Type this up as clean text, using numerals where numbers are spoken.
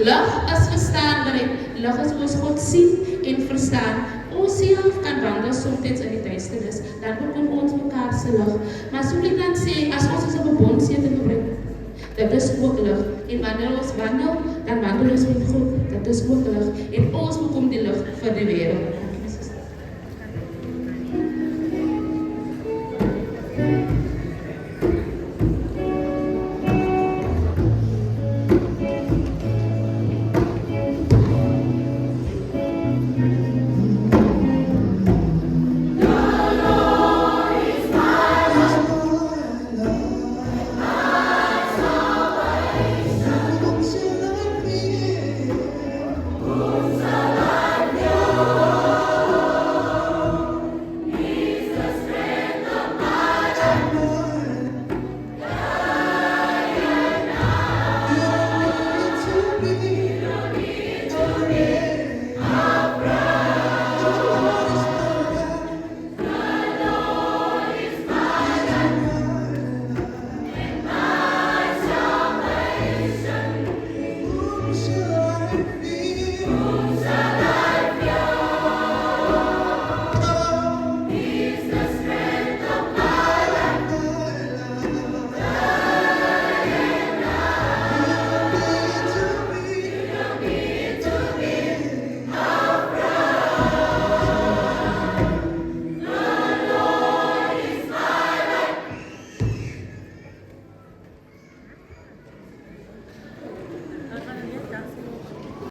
Lig is verstaanbaarheid. Lig is hoe ons God sien en verstaan. Ons self kan wandel soms in die duisternis, dan bekom ons mekaar se lig. Maar so ek dan sê, as ons ons op 'n bondsetting gebring, dit is ook lig. En wanneer ons wandel, dan wandel ons met God. Dit is ook lig. En ons bekom die lig vir die wêreld.